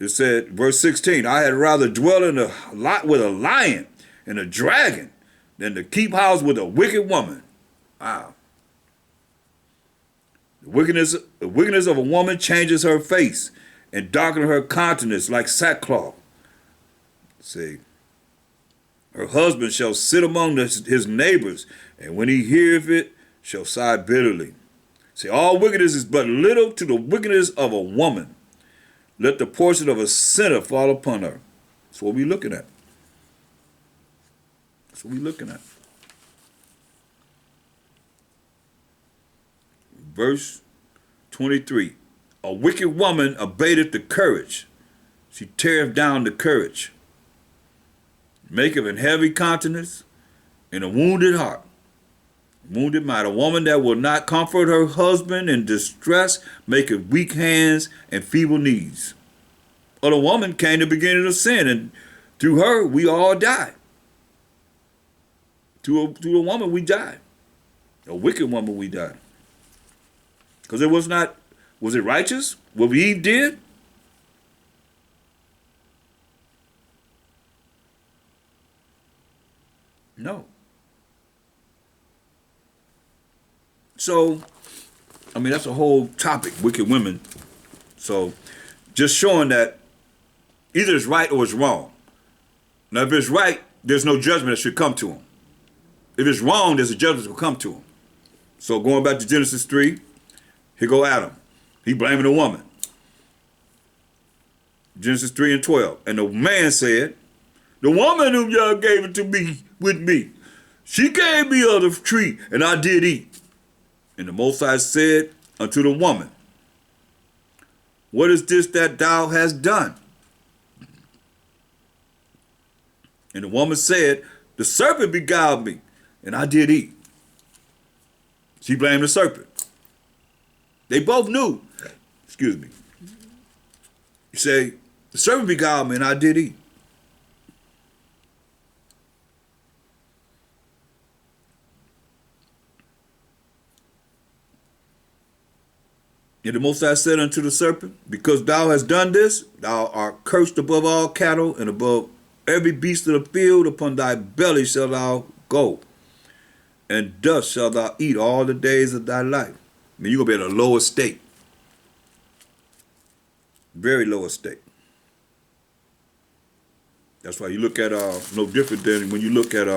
It said, verse 16, I had rather dwell in a lot with a lion and a dragon than to keep house with a wicked woman. Wow. The wickedness of a woman changes her face and darkens her countenance like sackcloth. See, her husband shall sit among his neighbors, and when he heareth it, shall sigh bitterly. See, all wickedness is but little to the wickedness of a woman. Let the portion of a sinner fall upon her. That's what we're looking at. That's what we're looking at. Verse 23. A wicked woman abateth the courage. She teareth down the courage. Maketh an heavy countenance and a wounded heart. Wounded mind. A woman that will not comfort her husband in distress, maketh weak hands and feeble knees. Or the woman came to the beginning of sin, and through her we all die. Through a woman we die. A wicked woman we die. Because it was not, was it righteous? What Eve did? No. So, I mean, that's a whole topic, wicked women. So, just showing that either it's right or it's wrong. Now, if it's right, there's no judgment that should come to him. If it's wrong, there's a judgment that will come to him. So, going back to Genesis 3, here go Adam. He blaming the woman. Genesis 3 and 12. And the man said, the woman whom y'all gave it to me with me, she gave me of the tree, and I did eat. And the Most High said unto the woman, what is this that thou hast done? And the woman said, the serpent beguiled me, and I did eat. She blamed the serpent. They both knew. Excuse me. You say, the serpent beguiled me, and I did eat. And the Most High said unto the serpent, because thou hast done this, thou art cursed above all cattle and above every beast of the field. Upon thy belly shalt thou go, and dust shalt thou eat all the days of thy life. I mean, you're going to be at a lower state. Very lower state. That's why you look at, no different than when you look at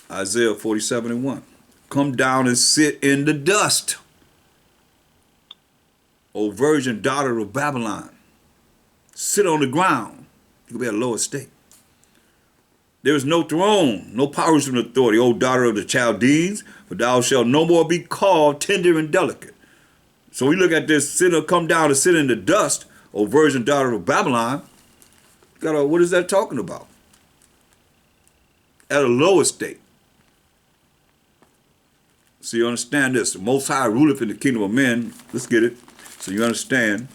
Isaiah 47 and 1. Come down and sit in the dust, O virgin daughter of Babylon. Sit on the ground. You'll be at a lower state. There is no throne, no powers and authority, O daughter of the Chaldeans, for thou shalt no more be called tender and delicate. So we look at this, come down and sit in the dust, O virgin daughter of Babylon. What is that talking about? At a lower state. So you understand this. The Most High ruleth in the kingdom of men. Let's get it. So you understand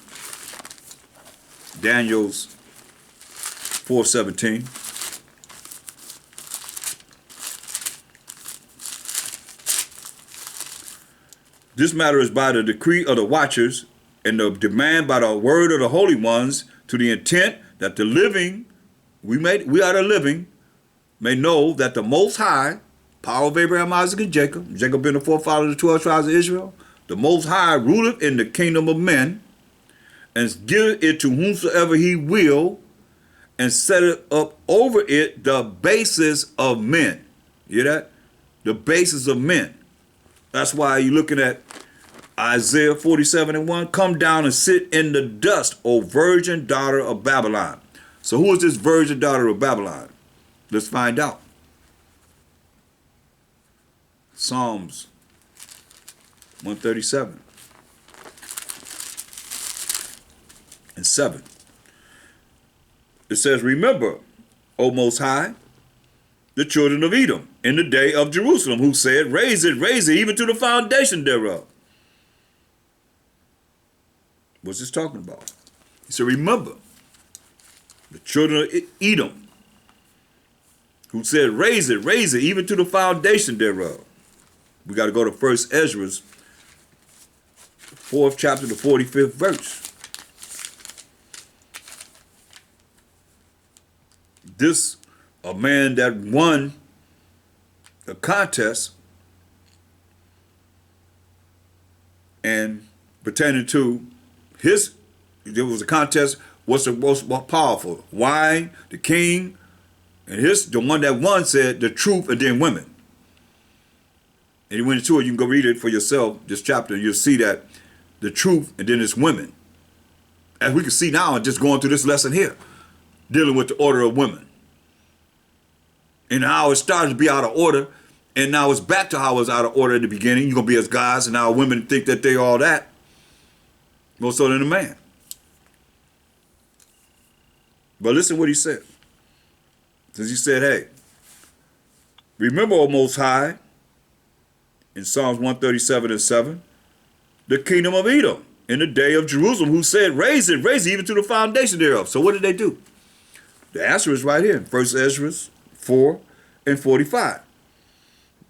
Daniel's 4:17. This matter is by the decree of the watchers and the demand by the word of the holy ones, to the intent that the living, we are the living, may know that the Most High, power of Abraham, Isaac, and Jacob, Jacob being the forefather of the 12 tribes of Israel, the Most High ruleth in the kingdom of men, and giveth it to whomsoever he will, and set it up over it the basis of men. You hear that? The basis of men. That's why you're looking at Isaiah 47 and 1. Come down and sit in the dust, O virgin daughter of Babylon. So who is this virgin daughter of Babylon? Let's find out. Psalms 137 and 7. It says, remember, O Most High, the children of Edom in the day of Jerusalem, who said, raise it, even to the foundation thereof. What's this talking about? He said, remember, the children of Edom, who said, raise it, even to the foundation thereof. We got to go to 1 Ezra's 4th chapter, the 45th verse. this a man that won a contest and pertaining to his, there was a contest, what's the most powerful? Wine, the king, and the one that won said the truth and then women. And he went into it, you can go read it for yourself, this chapter, and you'll see that the truth and then it's women. As we can see now, and just going through this lesson here, dealing with the order of women. And how it started to be out of order, and now it's back to how it was out of order in the beginning. You're going to be as guys, and now women think that they all that. More so than a man. But listen what he said. Since he said, hey, remember, O Most High, in Psalms 137:7, the kingdom of Edom in the day of Jerusalem, who said, raise it even to the foundation thereof. So what did they do? The answer is right here in 1 Ezra 4:45.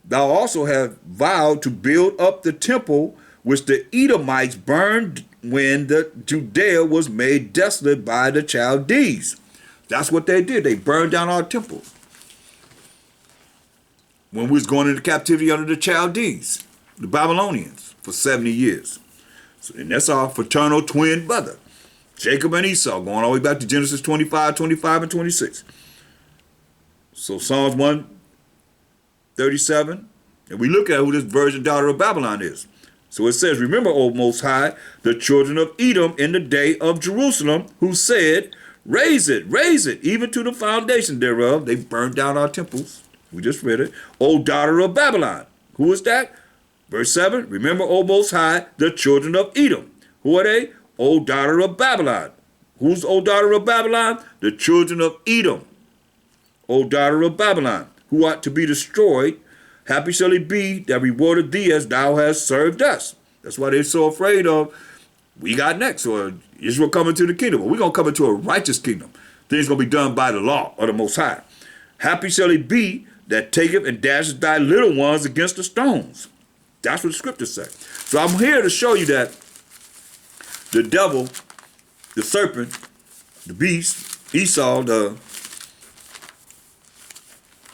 Thou also have vowed to build up the temple which the Edomites burned when the Judea was made desolate by the Chaldees. That's what they did. They burned down our temple when we was going into captivity under the Chaldees, the Babylonians, for 70 years. So, and that's our fraternal twin brother, Jacob and Esau, going all the way back to Genesis 25, 25, and 26. So Psalms 137, and we look at who this virgin daughter of Babylon is. So it says, remember, O Most High, the children of Edom in the day of Jerusalem, who said, raise it, even to the foundation thereof. They burned down our temples. We just read it. O daughter of Babylon. Who is that? Verse 7, remember, O Most High, the children of Edom. Who are they? O daughter of Babylon. Who's O daughter of Babylon? The children of Edom. O daughter of Babylon, who ought to be destroyed. Happy shall it be that rewarded thee as thou hast served us. That's why they're so afraid of, we got next, or Israel coming to the kingdom. Or we're going to come into a righteous kingdom. Things going to be done by the law of the Most High. Happy shall it be that taketh and dashes thy little ones against the stones. That's what the scriptures say. So I'm here to show you that the devil, the serpent, the beast, Esau,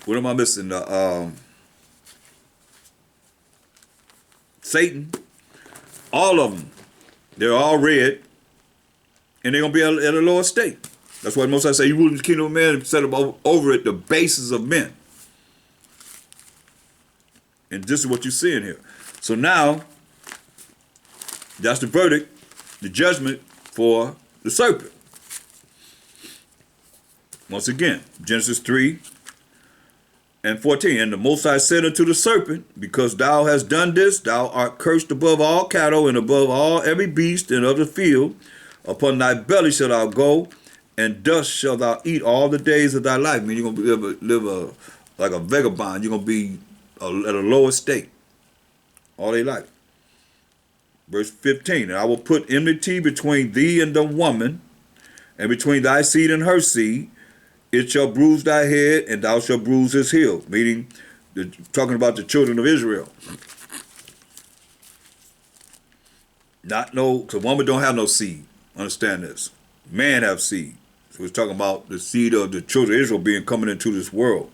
what am I missing? Satan, all of them, they're all red, and they're going to be at a lower state. That's why most I say, you rule the kingdom of man and set them over at the bases of men. And this is what you're seeing here. So now, that's the verdict, the judgment for the serpent. Once again, Genesis 3:14. And the Most High said unto the serpent, because thou hast done this, thou art cursed above all cattle and above all every beast and of the field. Upon thy belly shalt thou go, and dust shalt thou eat all the days of thy life. I mean, you're going to live like a vagabond. You're going to be at a lower state all day life. Verse 15, and I will put enmity between thee and the woman, and between thy seed and her seed. It shall bruise thy head, and thou shalt bruise his heel. Meaning, talking about the children of Israel. So woman don't have no seed. Understand this. Man have seed. So it's talking about the seed of the children of Israel being coming into this world.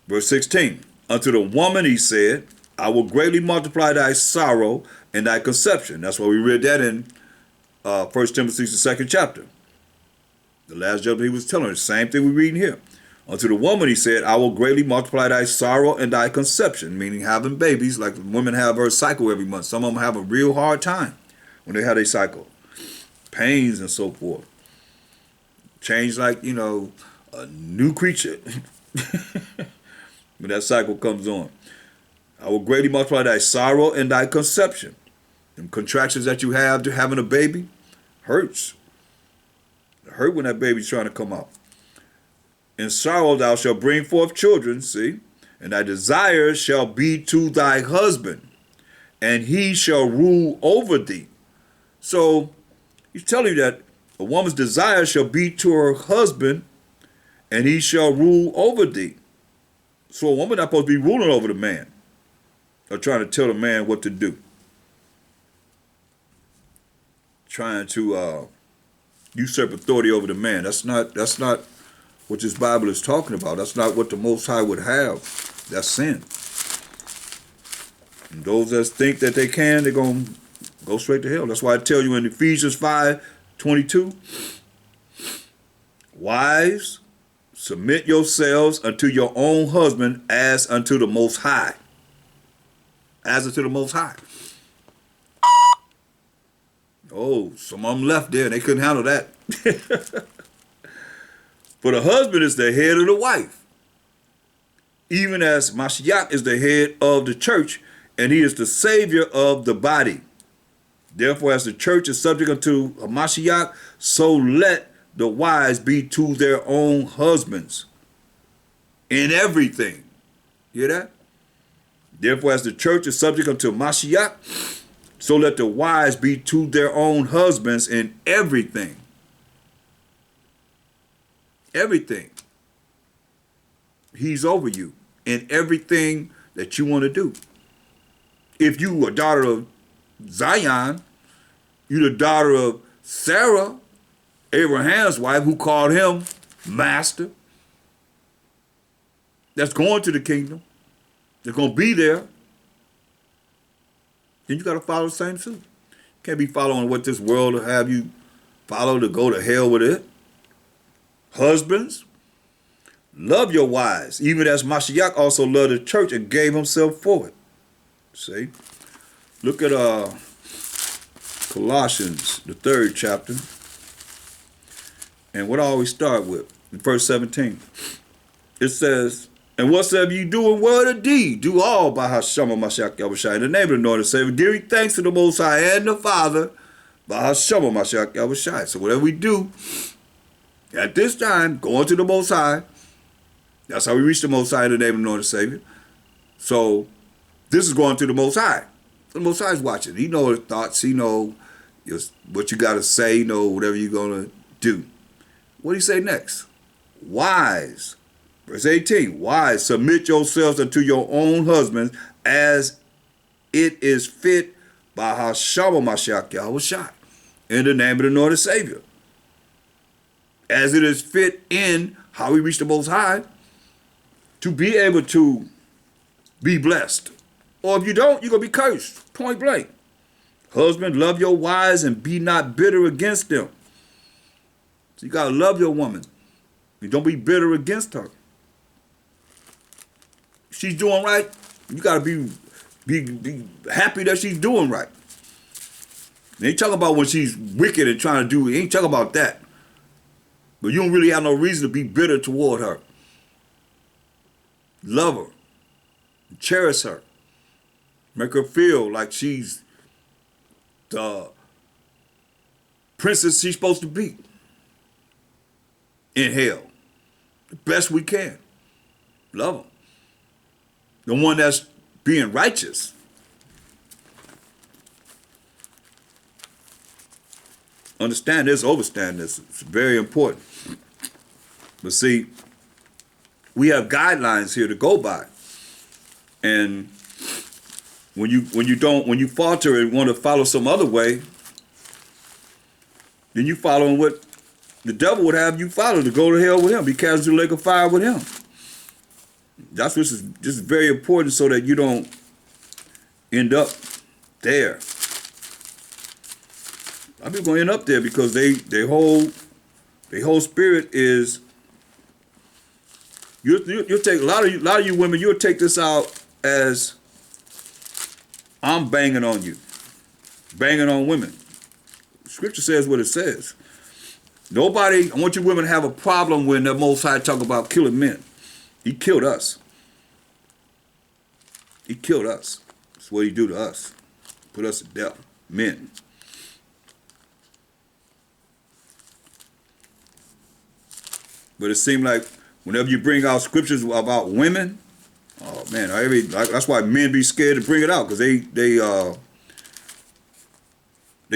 Verse 16, unto the woman he said, I will greatly multiply thy sorrow and thy conception. That's why we read that in 1 Timothy, the 2nd chapter. The last chapter he was telling her, the same thing we're reading here. Unto the woman he said, I will greatly multiply thy sorrow and thy conception, meaning having babies, like women have her cycle every month. Some of them have a real hard time when they have their cycle. Pains and so forth. Change like, a new creature when that cycle comes on. I will greatly multiply thy sorrow and thy conception. Them contractions that you have to having a baby hurts. It hurt when that baby's trying to come out. In sorrow thou shalt bring forth children, see, and thy desire shall be to thy husband, and he shall rule over thee. So he's telling you that a woman's desire shall be to her husband, and he shall rule over thee. So a woman not supposed to be ruling over the man, or trying to tell the man what to do. Trying to usurp authority over the man. That's not what this Bible is talking about. That's not what the Most High would have. That's sin. And those that think that they can, they're going to go straight to hell. That's why I tell you in Ephesians 5:22, wives, submit yourselves unto your own husband as unto the Most High. As unto the Most High. Oh, some of them left there and they couldn't handle that. For the husband is the head of the wife, even as Mashiach is the head of the church, and he is the savior of the body. Therefore, as the church is subject unto Mashiach, so let the wives be to their own husbands in everything. Hear that? Therefore, as the church is subject unto Mashiach, so let the wives be to their own husbands in everything. Everything. He's over you in everything that you want to do. If you a daughter of Zion, you're the daughter of Sarah, Abraham's wife, who called him master. That's going to the kingdom. They're going to be there. Then you got to follow the same suit. You can't be following what this world will have you follow to go to hell with it. Husbands, love your wives, even as Mashiach also loved the church and gave himself for it. See? Look at Colossians, the 3rd chapter. And what I always start with, in verse 17. It says, and whatsoever you do in word or deed, do all by Hashem Mashiach Yahushua, in the name of the Lord and Savior, giving thanks to the Most High and the Father by Hashem Mashiach Yahushua. So whatever we do, at this time, going to the Most High, that's how we reach the Most High in the name of the Lord and Savior. So this is going to the Most High. The Most High is watching. He knows his thoughts. He knows what you got to say. He knows whatever you're going to do. What do you say next? Wives. Verse 18. Wives, submit yourselves unto your own husbands as it is fit by Hashem Mashiach Yahushua, in the name of the Lord and Savior. As it is fit in how we reach the Most High to be able to be blessed. Or if you don't, you're going to be cursed, point blank. Husband, love your wives and be not bitter against them. So you got to love your woman. You don't be bitter against her. If she's doing right, you got to be happy that she's doing right. They ain't talking about when she's wicked and trying to do, he ain't talking about that. But you don't really have no reason to be bitter toward her. Love her. Cherish her. Make her feel like she's the princess she's supposed to be in hell. The best we can. Love her. The one that's being righteous. Understand this, overstand this. It's very important. But see, we have guidelines here to go by. And when you falter and want to follow some other way, then you following what the devil would have you follow, to go to hell with him, be cast into the lake of fire with him. That's what is just very important, so that you don't end up there. I'm just going to end up there because their whole spirit is. You'll take a lot of you women. You'll take this out as I'm banging on you, banging on women. Scripture says what it says. Nobody. I want you women to have a problem when the Most High talk about killing men. He killed us. He killed us. That's what he do to us. Put us to death. Men. But it seemed like whenever you bring out scriptures about women, oh man, that's why men be scared to bring it out, because they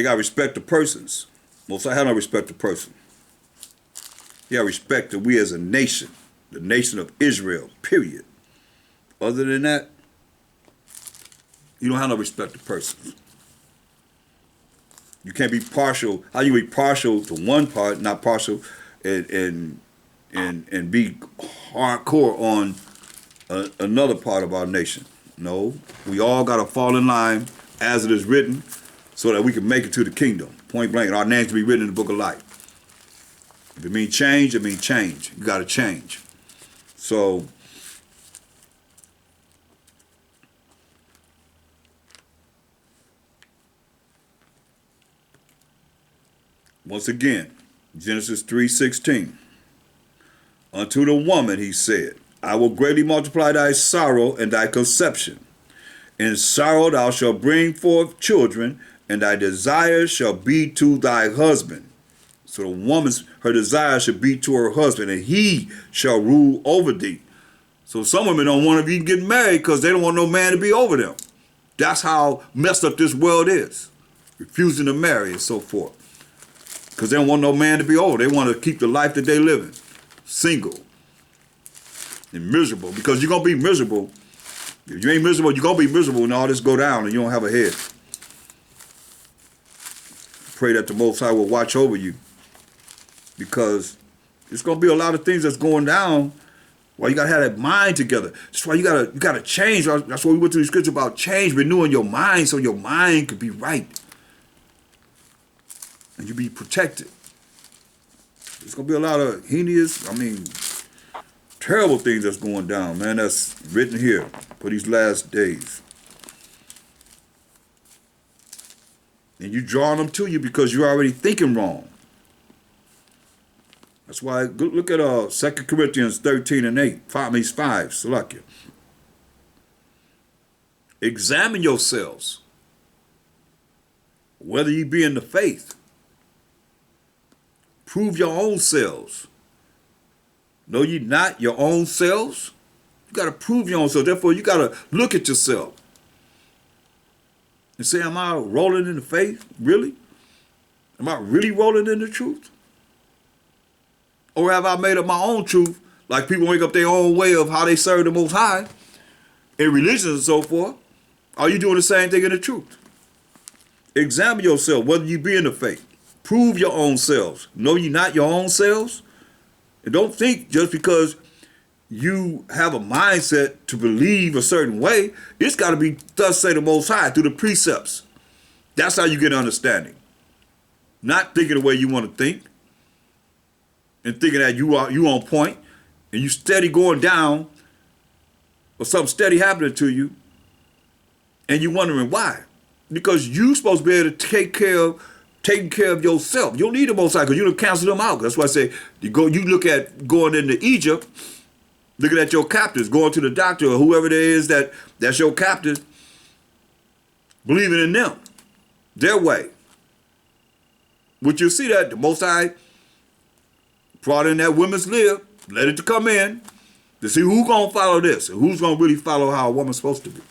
got respect to persons. Most I have no respect to person. He got respect to we as a nation, the nation of Israel, period. Other than that, you don't have no respect to persons. You can't be partial. How you be partial to one part, not partial, and and be hardcore on another part of our nation. No, we all got to fall in line as it is written so that we can make it to the kingdom. Point blank, our names to be written in the book of life. If it means change, it means change. You got to change. So, once again, Genesis 3:16. Unto the woman he said, I will greatly multiply thy sorrow and thy conception. In sorrow thou shalt bring forth children, and thy desire shall be to thy husband. So the woman's, her desire should be to her husband, and he shall rule over thee. So some women don't want to be getting married because they don't want no man to be over them. That's how messed up this world is. Refusing to marry and so forth. Because they don't want no man to be over. They want to keep the life that they live in. Single. And miserable. Because you're going to be miserable. If you ain't miserable, you're going to be miserable and all this go down and you don't have a head. Pray that the Most High will watch over you. Because there's going to be a lot of things that's going down. Why you got to have that mind together. That's why you gotta change. That's why we went through the scripture about change, renewing your mind so your mind could be right. And you be protected. There's going to be a lot of heinous, terrible things that's going down, man. That's written here for these last days. And you drawing them to you because you're already thinking wrong. That's why, look at 2 Corinthians 13:8, 5, Salakia. Examine yourselves, whether you be in the faith. Prove your own selves. Know ye not your own selves? You got to prove your own self. Therefore, you got to look at yourself and say, am I rolling in the faith? Really? Am I really rolling in the truth? Or have I made up my own truth, like people make up their own way of how they serve the Most High in religions and so forth? Are you doing the same thing in the truth? Examine yourself, whether you be in the faith. Prove your own selves. Know ye not your own selves? And don't think just because you have a mindset to believe a certain way, it's got to be thus say the Most High through the precepts. That's how you get understanding. Not thinking the way you want to think and thinking that you on point and you steady going down or something steady happening to you and you wondering why. Because you supposed to be able to taking care of yourself. You don't need the Most High because you don't cancel them out. That's why I say you look at going into Egypt, looking at your captors, going to the doctor or whoever there is that's your captors, believing in them, their way. Which you see that the Most High brought in that women's lib, let it to come in to see who's going to follow this and who's going to really follow how a woman's supposed to be.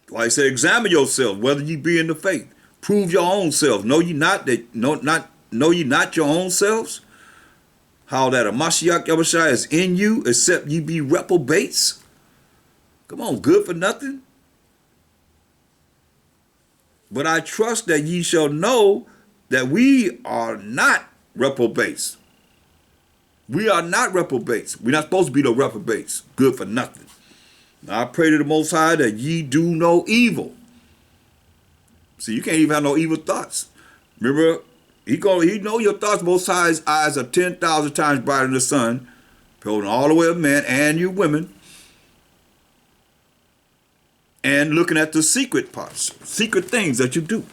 Like I said, examine yourself, whether you be in the faith. Prove your own self. Know ye not your own selves? How that a Mashiach Yahushua is in you, except ye be reprobates? Come on, good for nothing? But I trust that ye shall know that we are not reprobates. We are not reprobates. We're not supposed to be no reprobates. Good for nothing. Now I pray to the Most High that ye do no evil. See, you can't even have no evil thoughts. Remember, he know your thoughts. Most High's eyes are 10,000 times brighter than the sun, holding all the way of men and you women. And looking at the secret parts, secret things that you do.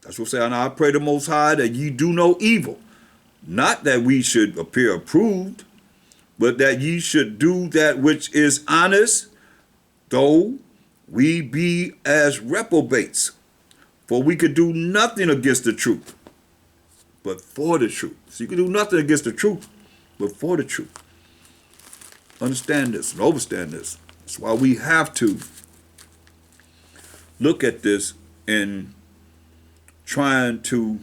That's what I'm saying. Now I pray the Most High that ye do no evil. Not that we should appear approved, but that ye should do that which is honest, though we be as reprobates. For we could do nothing against the truth, but for the truth. So you can do nothing against the truth, but for the truth. Understand this and understand this. That's why we have to look at this and trying to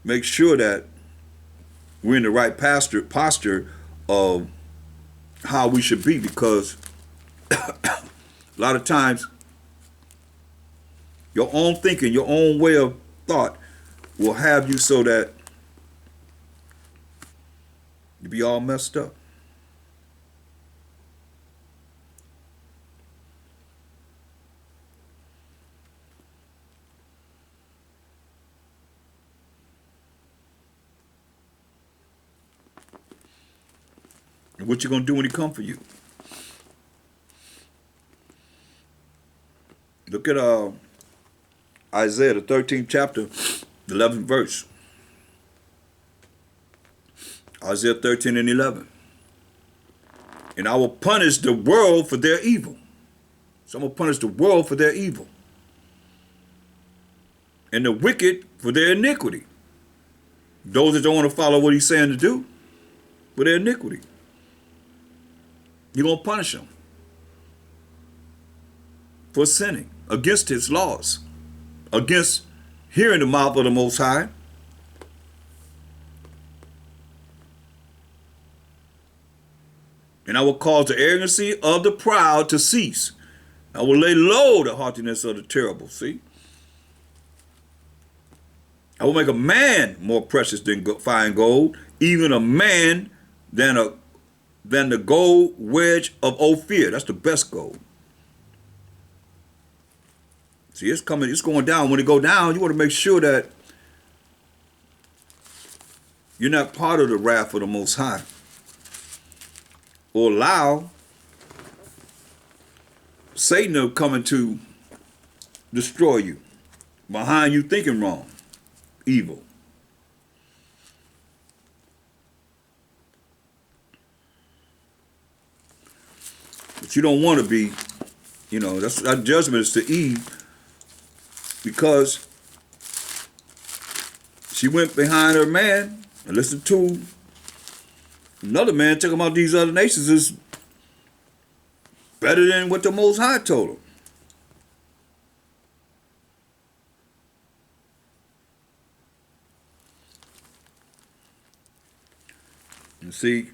make sure that we're in the right posture of how we should be, because a lot of times Your own thinking, your own way of thought will have you so that you be all messed up. And what you gonna do when he come for you? Look at Isaiah, the 13th chapter, the 11th verse. Isaiah 13 and 11. And I will punish the world for their evil. So I'm going to punish the world for their evil. And the wicked for their iniquity. Those that don't want to follow what he's saying to do, for their iniquity. You're going to punish them for sinning against his laws, against hearing the mouth of the Most High. And I will cause the arrogancy of the proud to cease. I will lay low the haughtiness of the terrible. See? I will make a man more precious than fine gold, even a man than the gold wedge of Ophir. That's the best gold. See, it's coming, it's going down. When it go down, you want to make sure that you're not part of the wrath of the Most High, or allow Satan to come to destroy you behind you thinking wrong, evil. But you don't want to be, that's our judgment is to Eve, because she went behind her man and listened to another man talking about these other nations is better than what the Most High told him. And see,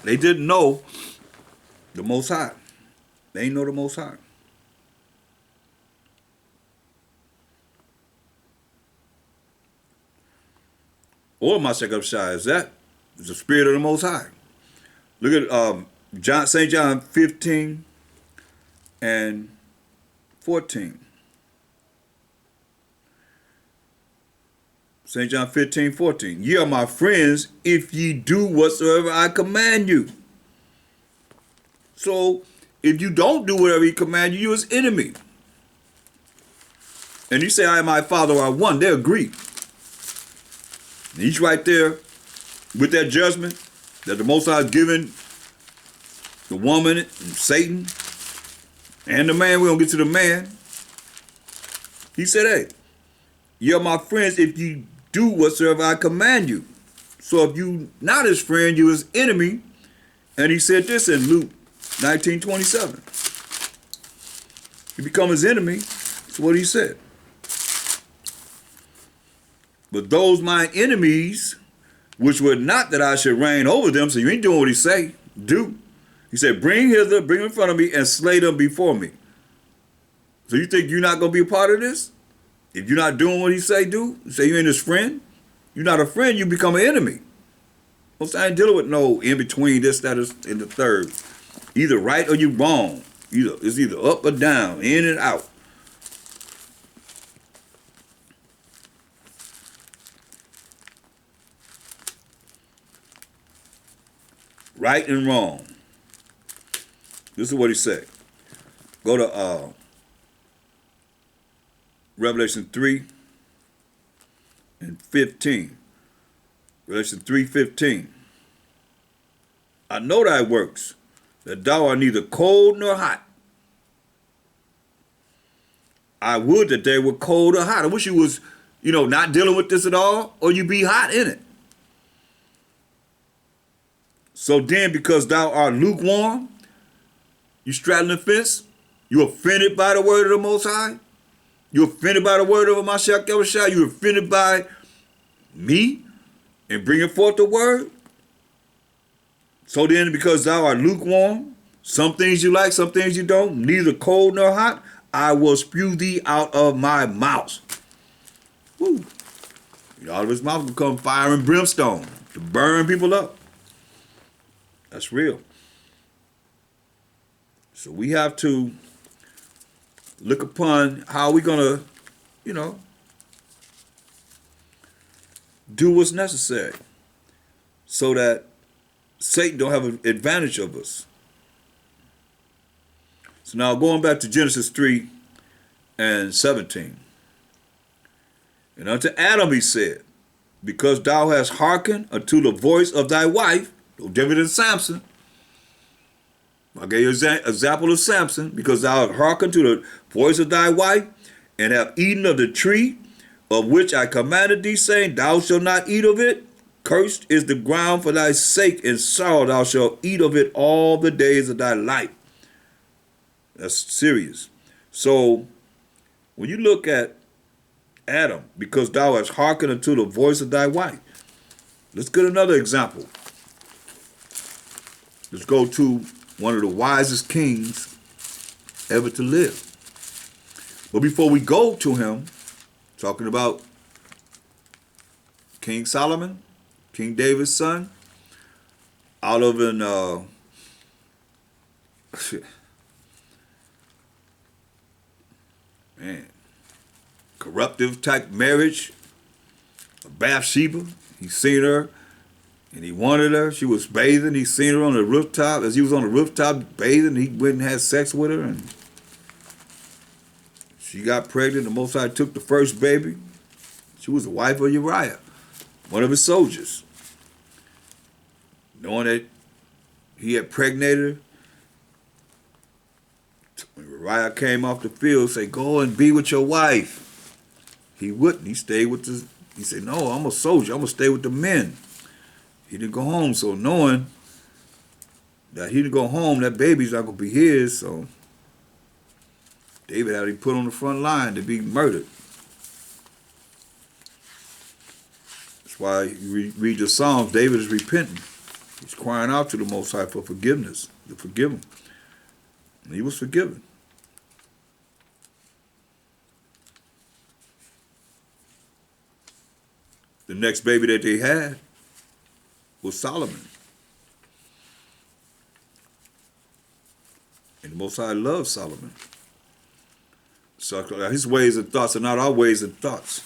they didn't know the Most High. They ain't know the Most High. Or Mashiach Shai is that? It's the Spirit of the Most High. Look at St. John 15 and 14. St. John 15, 14. Ye are my friends if ye do whatsoever I command you. So, if you don't do whatever he command you, you're his enemy. And you say, I and my Father are one, they agree. And he's right there with that judgment that the Most High has given the woman and Satan and the man. We're going to get to the man. He said, hey, you're my friends if you do whatsoever I command you. So if you not his friend, you his enemy. And he said this in Luke 19:27. You become his enemy. That's what he said. But those mine enemies, which were not that I should reign over them, so you ain't doing what he say, do. He said, bring hither, bring in front of me, and slay them before me. So you think you're not going to be a part of this? If you're not doing what he say do, say you ain't his friend, you're not a friend, you become an enemy. Well, I ain't dealing with no in between this, that, and the third. Either right or you wrong. It's either up or down, in and out. Right and wrong. This is what he said. Go to Revelation 3 and 15. Revelation 3:15. I know thy works, that thou art neither cold nor hot. I would that they were cold or hot. I wish you was, not dealing with this at all, or you be hot in it. So then, because thou art lukewarm, you straddling the fence, you offended by the word of the Most High, you offended by the word of Mashiach Yahushua, you offended by me and bringing forth the word. So then, because thou art lukewarm, some things you like, some things you don't, neither cold nor hot, I will spew thee out of my mouth. Woo. Out of his mouth will come fire and brimstone to burn people up. That's real. So we have to look upon how we're going to, do what's necessary so that Satan don't have an advantage of us. So now going back to Genesis 3 and 17. And unto Adam he said, because thou hast hearkened unto the voice of thy wife, David and Samson. I gave you an example of Samson, because thou hast hearkened to the voice of thy wife, and have eaten of the tree of which I commanded thee, saying, thou shalt not eat of it. Cursed is the ground for thy sake, and sorrow thou shalt eat of it all the days of thy life. That's serious. So when you look at Adam, because thou hast hearkened unto the voice of thy wife. Let's get another example. Let's go to one of the wisest kings ever to live. But before we go to him, talking about King Solomon, King David's son, out of an corruptive type marriage, Bathsheba. He seen her and he wanted her. She was bathing. He seen her on the rooftop. As he was on the rooftop bathing, he went and had sex with her, and she got pregnant. The Most High took the first baby. She was the wife of Uriah, one of his soldiers. Knowing that he had pregnated her, when Uriah came off the field, said, go and be with your wife. He wouldn't. He stayed with he said, no, I'm a soldier. I'm going to stay with the men. He didn't go home. So knowing that he didn't go home, that baby's not going to be his. So David had to be put on the front line to be murdered. That's why you read the Psalms, David is repenting. He's crying out to the Most High for forgiveness, to forgive him. And he was forgiven. The next baby that they had was Solomon. And the Most High loved Solomon. So his ways and thoughts are not our ways and thoughts.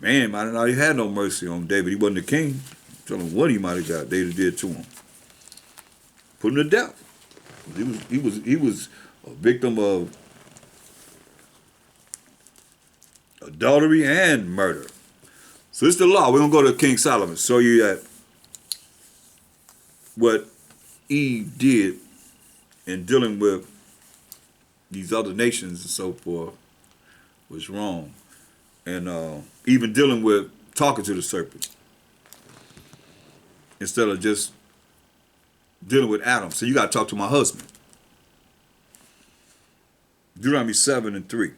Man might have not even had no mercy on David. He wasn't the king. Tell him what he might have got David did to him. Put him to death. He was a victim of adultery and murder. So this is the law. We're going to go to King Solomon, show you that what Eve did in dealing with these other nations and so forth was wrong. And even dealing with talking to the serpent instead of just dealing with Adam. So you got to talk to my husband. Deuteronomy 7 and 3.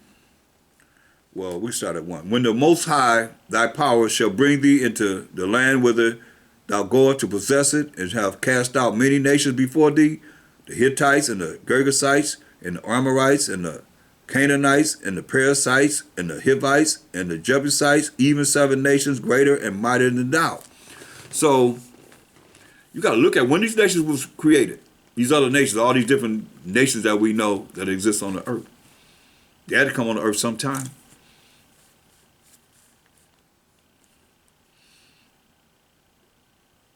Well, we start at 1. When the Most High, thy power, shall bring thee into the land whither thou goest to possess it, and have cast out many nations before thee, the Hittites and the Girgashites and the Amorites and the Canaanites and the Perizzites and the Hivites and the Jebusites, even 7 nations greater and mightier than thou. So you got to look at when these nations was created. These other nations, all these different nations that we know that exist on the earth. They had to come on the earth sometime.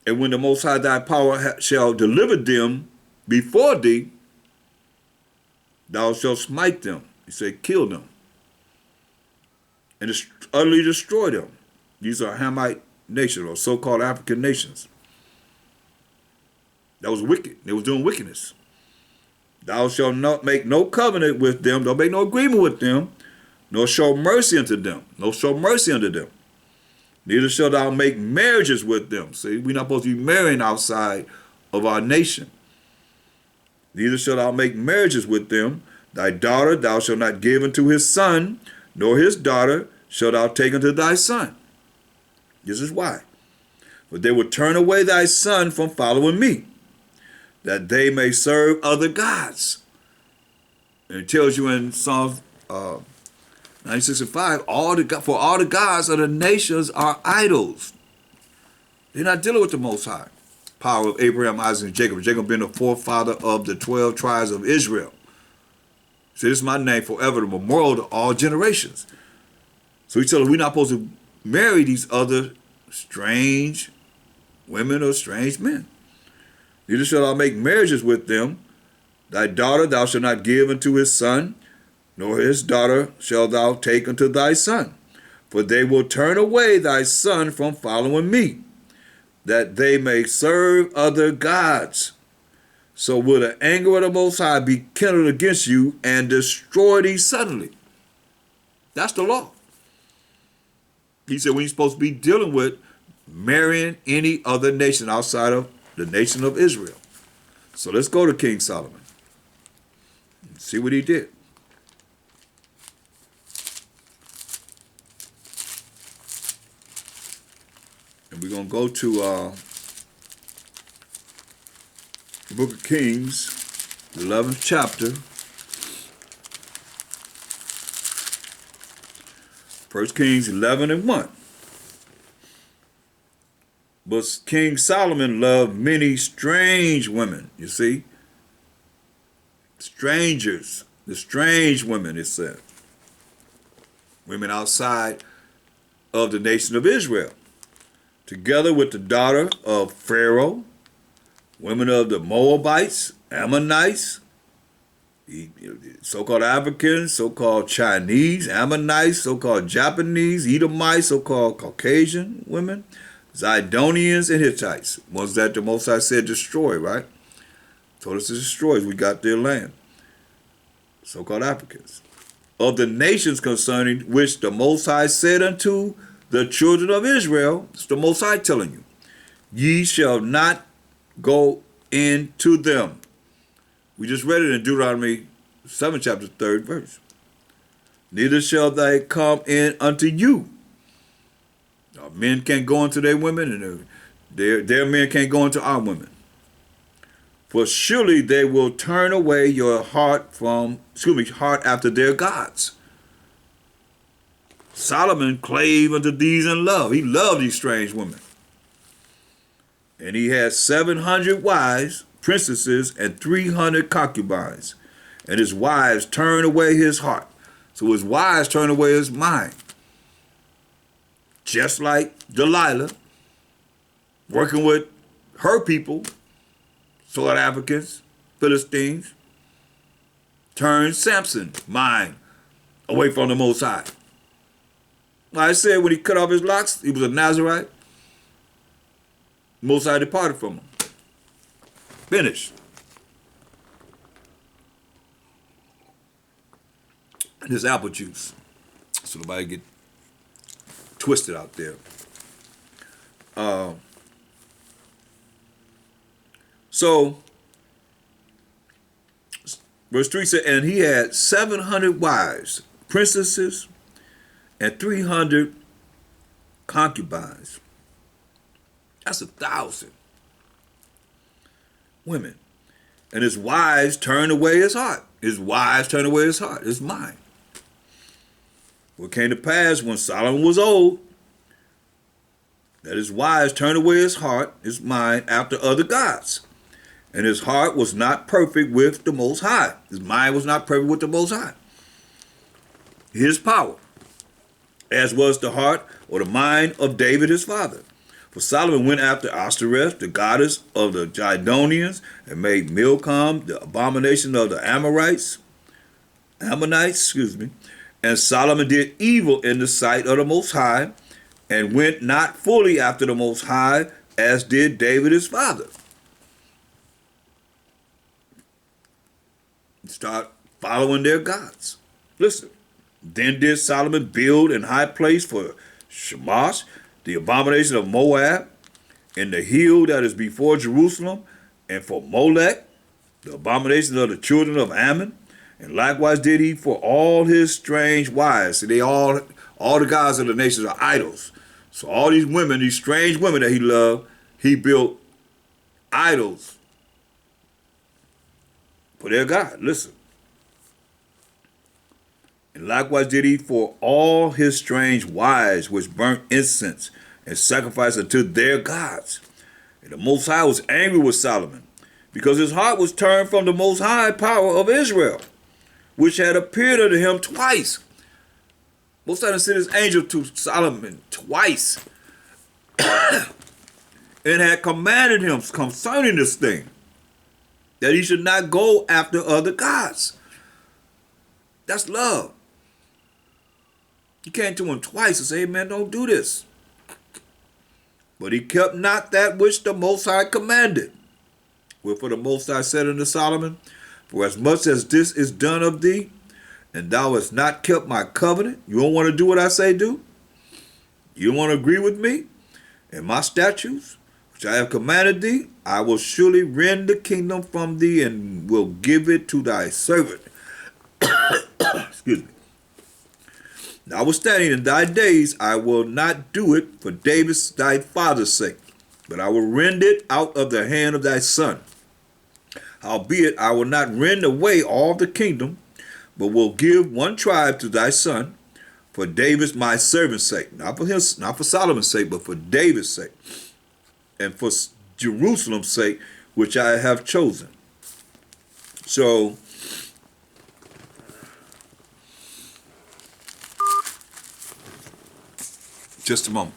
And when the Most High thy power shall deliver them before thee, thou shalt smite them. He said, kill them. And utterly destroy them. These are Hamite nations, or so-called African nations. That was wicked. They was doing wickedness. Thou shalt not make no covenant with them. Don't make no agreement with them, nor show mercy unto them. Nor show mercy unto them. Neither shalt thou make marriages with them. See, we're not supposed to be marrying outside of our nation. Neither shalt thou make marriages with them. Thy daughter thou shalt not give unto his son, nor his daughter shalt thou take unto thy son. This is why. For they will turn away thy son from following me, that they may serve other gods. And it tells you in Psalm 96 and 5, for all the gods of the nations are idols. They're not dealing with the Most High. Power of Abraham, Isaac, and Jacob. Jacob being the forefather of the 12 tribes of Israel. So this is my name forever, the memorial to all generations. So he tells us we're not supposed to marry these other strange women or strange men. Neither shall thou make marriages with them. Thy daughter thou shalt not give unto his son, nor his daughter shalt thou take unto thy son. For they will turn away thy son from following me, that they may serve other gods. So will the anger of the Most High be kindled against you and destroy thee suddenly. That's the law. He said we ain't supposed to be dealing with marrying any other nation outside of the nation of Israel. So let's go to King Solomon and see what he did. And we're going to go to the book of Kings, the 11th chapter. 1 Kings 11 and 1. But King Solomon loved many strange women, you see. Strangers, the strange women, it said. Women outside of the nation of Israel. Together with the daughter of Pharaoh, women of the Moabites, Ammonites, so-called Africans, so-called Chinese, Ammonites, so-called Japanese, Edomites, so-called Caucasian women, Zidonians, and Hittites, ones that the Most High said destroy, right? Told us to destroy as we got their land. So-called Africans. Of the nations concerning which the Most High said unto the children of Israel, it's the Most High telling you, ye shall not go into them. We just read it in Deuteronomy 7 chapter 3rd verse. Neither shall they come in unto you. Our men can't go into their women, and their men can't go into our women. For surely they will turn away your heart heart after their gods. Solomon clave unto these in love. He loved these strange women. And he had 700 wives, princesses, and 300 concubines. And his wives turned away his heart. So his wives turned away his mind. Just like Delilah, working with her people, South Africans, Philistines, turned Samson's mind away from the Most High. Like I said, when he cut off his locks, he was a Nazarite. Most High departed from him. Finished. And this apple juice, so nobody get twisted out there. So, verse 3 said, and he had 700 wives, princesses, and 300 concubines. That's 1,000 women. And his wives turned away his heart. His wives turned away his heart, his mind. What came to pass when Solomon was old, that his wives turned away his heart, his mind, after other gods. And his heart was not perfect with the Most High. His mind was not perfect with the Most High. His power, as was the heart or the mind of David his father. For Solomon went after Ashtoreth, the goddess of the Zidonians, and made Milcom the abomination of the Ammonites. And Solomon did evil in the sight of the Most High, and went not fully after the Most High, as did David his father. Start following their gods. Listen. Then did Solomon build an high place for Shamash, the abomination of Moab, in the hill that is before Jerusalem, and for Molech, the abomination of the children of Ammon. And likewise did he for all his strange wives. See, all the gods of the nations are idols. So all these women, these strange women that he loved, he built idols for their God. Listen. And likewise did he for all his strange wives, which burnt incense and sacrificed unto their gods. And the Most High was angry with Solomon, because his heart was turned from the Most High power of Israel, which had appeared unto him twice. Most High sent his angel to Solomon twice, and had commanded him concerning this thing, that he should not go after other gods. That's love. He came to him twice and said, hey man, don't do this. But he kept not that which the Most High commanded. Wherefore the Most High said unto Solomon, for as much as this is done of thee, and thou hast not kept my covenant, you don't want to do what I say do? You don't want to agree with me and my statutes, which I have commanded thee? I will surely rend the kingdom from thee, and will give it to thy servant. Excuse me. Notwithstanding, in thy days I will not do it for David's thy father's sake, but I will rend it out of the hand of thy son. Howbeit, I will not rend away all the kingdom, but will give one tribe to thy son, for David's my servant's sake, not for Solomon's sake, but for David's sake, and for Jerusalem's sake, which I have chosen. So, just a moment.